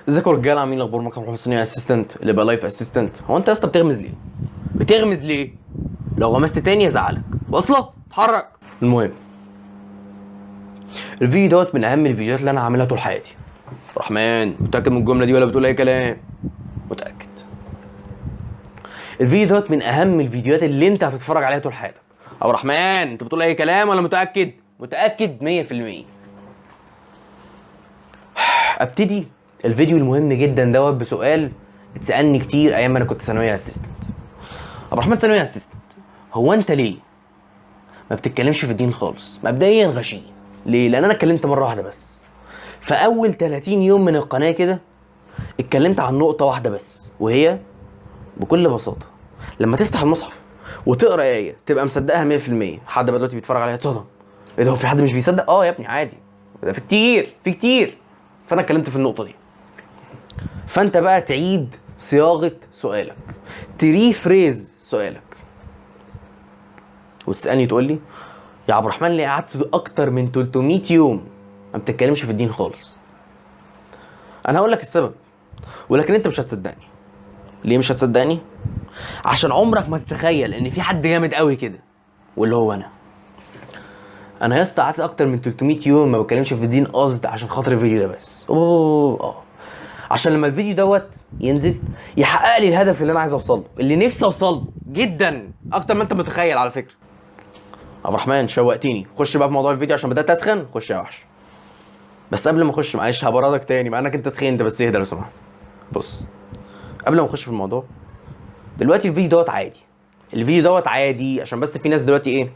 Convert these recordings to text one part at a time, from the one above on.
ازيكم يا رجاله؟ عاملين الاخبار؟ معاكم محمد حسني اسيستنت اللي بقى لايف اسيستنت. هو انت يا اسطى بتغمز ليه؟ بتغمز ليه؟ لو غمزت تاني يزعلك. واصله اتحرك. المهم، الفيديو دوت من اهم الفيديوهات اللي انا عاملها طول حياتي. رحمن، متاكد من الجمله دي ولا بتقول اي كلام؟ متاكد. الفيديو دوت من اهم الفيديوهات اللي انت هتتفرج عليها طول حياتك. ابو رحمن، انت بتقول اي كلام ولا متاكد؟ متاكد 100%. ابتدي الفيديو المهم جدا دوت بسؤال اتسالني كتير ايام ما انا كنت ثانويه اسيستنت. ابو رحمن، ثانويه اسيستنت، هو انت ليه ما بتتكلمش في الدين خالص؟ مبدئيا غشيم. ليه؟ لان انا اتكلمت مره واحده بس. في اول 30 يوم من القناه كده اتكلمت عن نقطه واحده بس، وهي بكل بساطه لما تفتح المصحف وتقرا ايه تبقى مصدقها 100%. حد بقى دلوقتي بيتفرج عليها اتصدم، ايه ده؟ هو في حد مش بيصدق؟ اه يا ابني عادي، ده في كتير في كتير. فانا اتكلمت في النقطه دي. فانت بقى تعيد صياغه سؤالك، تريفريز سؤالك، وتسالني تقول لي يا عبد الرحمن ليه قعدت اكتر من 300 يوم ما بتتكلمش في الدين خالص؟ انا هقول لك السبب، ولكن انت مش هتصدقني. ليه مش هتصدقني؟ عشان عمرك ما تتخيل ان في حد جامد قوي كده، واللي هو انا يا اسطى قعدت اكتر من 300 يوم ما بتكلمش في الدين قصد عشان خاطر الفيديو ده بس. عشان لما الفيديو دوت ينزل يحقق لي الهدف اللي انا عايز اوصل له، اللي نفسي اوصل له جدا اكتر ما انت متخيل على فكره. عبد الرحمن شوقتني، خش بقى في موضوع الفيديو عشان بدات اسخن. خش يا وحش. بس قبل ما اخش معلش هبردك تاني مع انك انت سخنت، بس اهدى لو سمحت. بص، قبل ما اخش في الموضوع دلوقتي، الفيديو دوت عادي. الفيديو دوت عادي عشان بس في ناس دلوقتي ايه،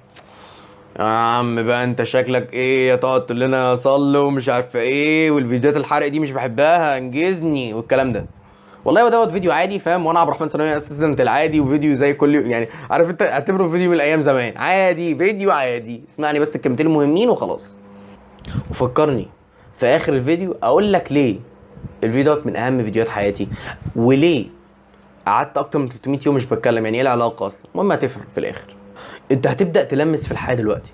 يا عم بقى انت شكلك ايه تقعد تقول لنا صلي ومش عارفه ايه، والفيديوهات الحرق دي مش بحبها، انجزني والكلام ده. والله هو دوت فيديو عادي، فاهم؟ وانا عبد الرحمن ثانويه اسيستنت العادي، وفيديو زي كل يعني عارف انت، اعتبره فيديو من الايام زمان، عادي، فيديو عادي. اسمعني بس الكلمتين المهمين وخلاص. وفكرني في اخر الفيديو اقول لك ليه الفيديو دوت من اهم فيديوهات حياتي، وليه قعدت اكتر من 300 يوم مش بتكلم. يعني ايه العلاقه اصلا؟ المهم هتفهم في الاخر. انت هتبدا تلمس في الحياه دلوقتي،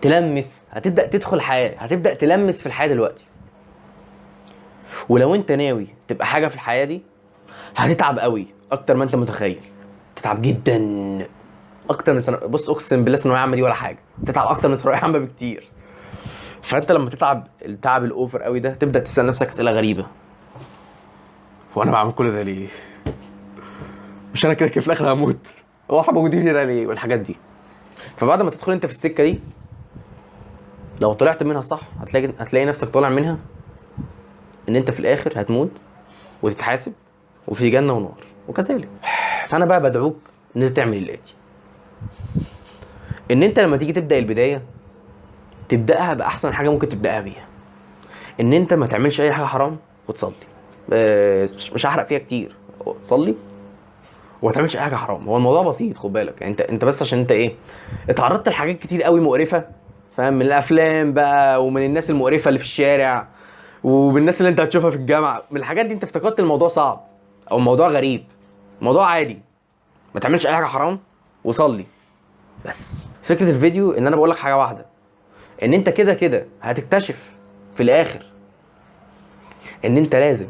تلمس، هتبدا تدخل حياه، هتبدا تلمس في الحياه دلوقتي. ولو انت ناوي تبقى حاجه في الحياه دي هتتعب قوي اكتر ما انت متخيل. تتعب جدا اكتر من بص اقسم بالله ثانويه عامه دي ولا حاجه، تتعب اكتر من ثانويه عامه بكتير. فانت لما تتعب التعب الاوفر قوي ده تبدا تسال نفسك اسئله غريبه. هو انا بعمل كل ده ليه؟ مش انا كده كده في الاخر هموت؟ هو احنا موجودين هنا ليه؟ والحاجات دي. فبعد ما تدخل انت في السكه دي، لو طلعت منها صح هتلاقي نفسك طالع منها ان انت في الاخر هتموت وتتحاسب وفي جنه ونار وكذلك. فانا بقى بدعوك ان انت تعمل الاتي، ان انت لما تيجي تبدا البدايه تبداها باحسن حاجه ممكن تبداها بيها، ان انت ما تعملش اي حاجه حرام وتصلي. بس مش هحرق فيها كتير، صلي وما تعملش اي حاجه حرام. هو الموضوع بسيط، خد بالك. يعني انت بس عشان انت ايه، اتعرضت لحاجات كتير قوي مقرفه، فاهم؟ من الافلام بقى ومن الناس المقرفه اللي في الشارع ومن الناس اللي انت هتشوفها في الجامعه، من الحاجات دي انت افتكرت الموضوع صعب او الموضوع غريب. الموضوع عادي، ما تعملش اي حاجه حرام وصلي بس. فكره الفيديو ان انا بقول لك حاجه واحده، ان انت كده كده هتكتشف في الاخر ان انت لازم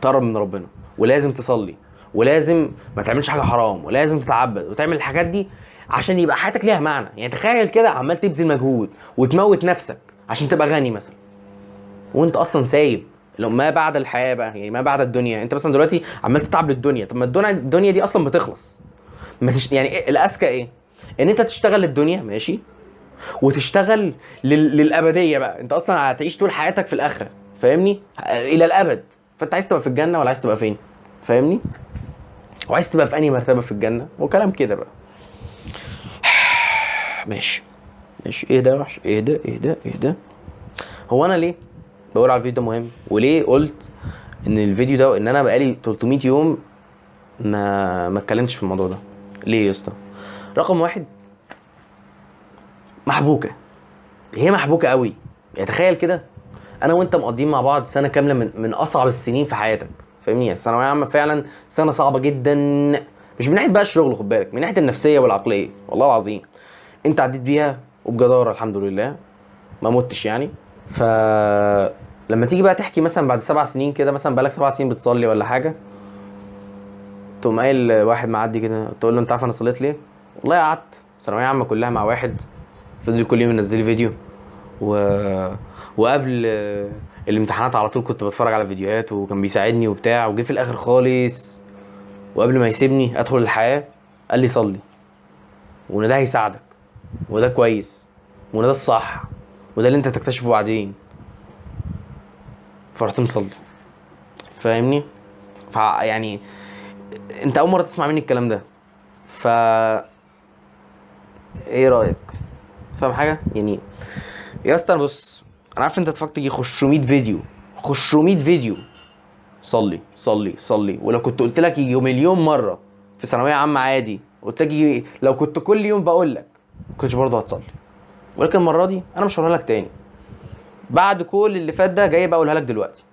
تقرب من ربنا، ولازم تصلي، ولازم ما تعملش حاجه حرام، ولازم تتعبد وتعمل الحاجات دي عشان يبقى حياتك ليها معنى. يعني تخيل كده عمال تبذل مجهود وتموت نفسك عشان تبقى غني مثلا، وانت اصلا سايب لو ما بعد الحياه بقى، يعني ما بعد الدنيا. انت مثلا دلوقتي عمال تتعب للدنيا، طب ما الدنيا دي اصلا بتخلص. يعني إيه الاذكى؟ ايه ان انت تشتغل للدنيا ماشي، وتشتغل للابديه بقى. انت اصلا هتعيش طول حياتك في الاخره، فاهمني؟ الى الابد. فانت عايز تبقى في الجنه ولا عايز تبقى فين؟ فاهمني؟ وعايز تبقى في انهي مرتبه في الجنه وكلام كده بقى. ماشي ماشي، ايه ده يا وحش؟ ايه ده ايه ده ايه ده؟ هو انا ليه بقول على الفيديو ده مهم، وليه قلت ان الفيديو ده، ان انا بقالي 300 يوم ما اتكلمتش في الموضوع ده؟ ليه يا اسطى؟ رقم واحد، محبوكه. هي محبوكه قوي. يعني تخيل كده انا وانت مقضيين مع بعض سنه كامله من اصعب السنين في حياتك، فاهمني؟ الثانويه العامه فعلا سنه صعبه جدا، مش من ناحيه بقى الشغل، خد بالك، من ناحيه النفسيه والعقليه. والله العظيم انت عديت بيها وبجداره الحمد لله، ما متش يعني. ف لما تيجي بقى تحكي مثلا بعد 7 سنين كده، مثلا بقالك 7 سنين بتصلي ولا حاجه، تقوم قايل واحد معدي كده تقول له انت عارف انا صليت ليه؟ والله قعدت ثانويه عامه كلها مع واحد فضل كل يوم ينزل لي فيديو، و... وقبل الامتحانات على طول كنت بتفرج على فيديوهات وكان بيساعدني وبتاع، وجي في الاخر خالص وقبل ما يسيبني ادخل الحياه قال لي صلي، وان ده هيساعدك، وده كويس، وده الصح، وده اللي انت تكتشفه بعدين. فرحت مصلي. فاهمني؟ يعني انت اول مره تسمع مني الكلام ده، ف ايه رايك؟ فاهم حاجه يعني؟ يا اسطى بص، انا عارف انت اتفرجت يجي 500 فيديو، 500 فيديو صلي صلي صلي، ولو كنت قلت لك يجي مليون مره في ثانويه عامه عادي، قلت لك يجي لو كنت كل يوم بقول لك ما كنتش برضه هتصلي. ولكن المره دي انا مش هقولها لك تاني، بعد كل اللي فات ده جاي بقولها لك دلوقتي.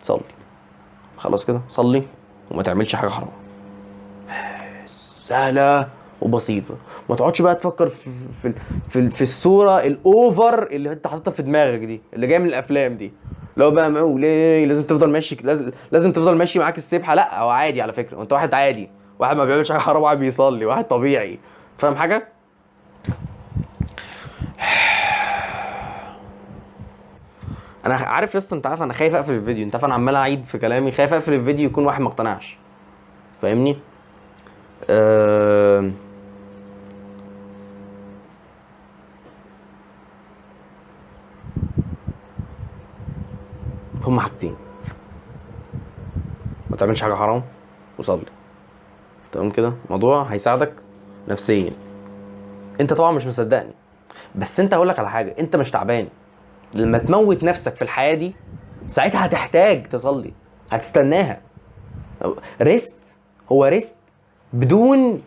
صلي خلاص كده، صلي وما تعملش حاجه حرام. سهله وبسيطه. ما تقعدش بقى تفكر في الصوره الاوفر اللي انت حاططها في دماغك دي، اللي جايه من الافلام دي، لو بقى ليه لازم تفضل ماشي، لازم تفضل ماشي معاك السبحه. لا هو عادي على فكره، وانت واحد عادي، واحد ما بيعملش حاجه حرام، واحد بيصلي، واحد طبيعي. فاهم حاجه؟ انا عارف يا اسطى، انت عارف انا خايف اقفل الفيديو، انت عارف انا عمال اعيد في كلامي، خايف اقفل الفيديو يكون واحد ما اقتنعش. فاهمني؟ أه... هما حاجتين: ما تعملش حاجه حرام، وصلي. تمام كده؟ الموضوع هيساعدك نفسيا. انت طبعا مش مصدقني، بس انت هقول لك على حاجه، انت مش تعبان لما تموت نفسك في الحياه دي، ساعتها هتحتاج تصلي، هتستناها. ريست، هو ريست بدون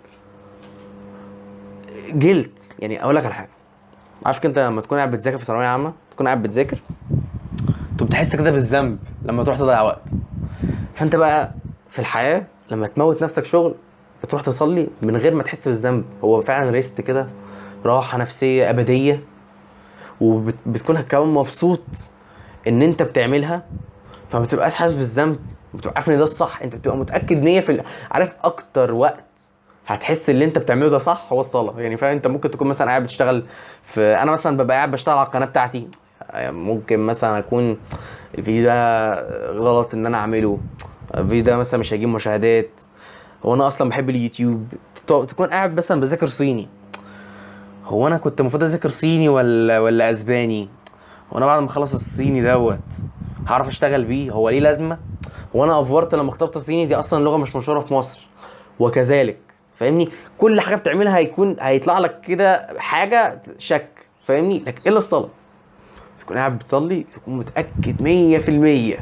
جلد. يعني اقول لك على حاجه، عارف انت لما تكون قاعد بتذاكر في ثانويه عامه، تكون قاعد بتذاكر تبقى تحس كده بالذنب لما تروح تضيع وقت. فانت بقى في الحياه لما تموت نفسك شغل بتروح تصلي من غير ما تحس بالذنب. هو فعلا ريست كده، راحه نفسيه ابديه، وبتكون كمان مبسوط ان انت بتعملها، فما بتبقاش حاسس بالذنب، بتبقى عارف ان ده الصح. انت بتبقى متاكد 100%. عارف اكتر وقت هتحس اللي انت بتعمله ده صح هو الصلاه. يعني فاهم؟ انت ممكن تكون مثلا قاعد بتشتغل في، انا مثلا ببقى قاعد بشتغل على القناه بتاعتي، ممكن مثلا اكون الفيديو ده غلط ان انا اعمله، الفيديو ده مثلا مش هيجيب مشاهدات، هو انا اصلا بحب اليوتيوب. تكون قاعد مثلا بذاكر صيني، هو انا كنت المفروض اذاكر صيني ولا اسباني؟ هو انا بعد ما اخلص الصيني دوت هعرف اشتغل بيه؟ هو ليه لازمه؟ هو انا افورت لما اخترت الصيني؟ دي اصلا لغه مش مشهوره في مصر. وكذلك فاهمني، كل حاجه بتعملها هيطلع لك كده حاجه شك. فاهمني؟ لكن الا الصلاه، تكون قاعد بتصلي تكون متاكد 100%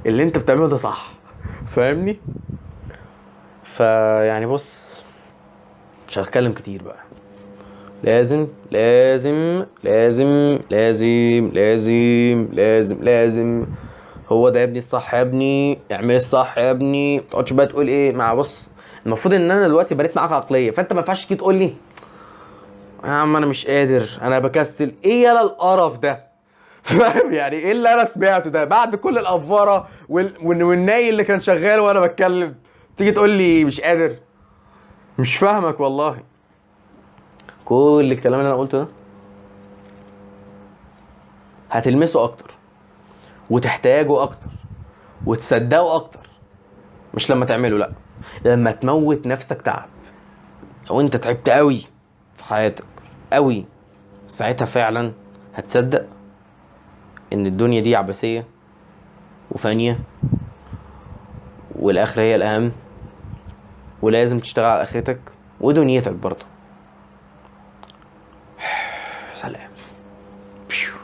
اللي انت بتعمله ده صح. فاهمني؟ فيعني بص، مش هتكلم كتير بقى. لازم لازم لازم لازم لازم لازم لازم هو ده يا ابني الصح، يا ابني اعمل الصح يا ابني. ما تقعدش بقى تقول ايه مع، بص المفروض ان انا دلوقتي بنيت معاك عقليه، فانت ما ينفعش تيجي تقول لي يا عم انا مش قادر انا بكسل. ايه يالا القرف ده؟ فاهم يعني؟ ايه اللي انا سمعته ده بعد كل الافوره والناي اللي كان شغال وانا بتكلم، تيجي تقول لي مش قادر؟ مش فاهمك والله. كل الكلام اللي انا قلته ده هتلمسه اكتر، وتحتاجه اكتر، وتصدقه اكتر، مش لما تعمله، لا، لما تموت نفسك تعب. لو انت تعبت قوي في حياتك قوي، ساعتها فعلا هتصدق ان الدنيا دي عبثية وفانية، والاخرة هي الاهم، ولازم تشتغل على اخرتك ودنيتك برضه. سلام.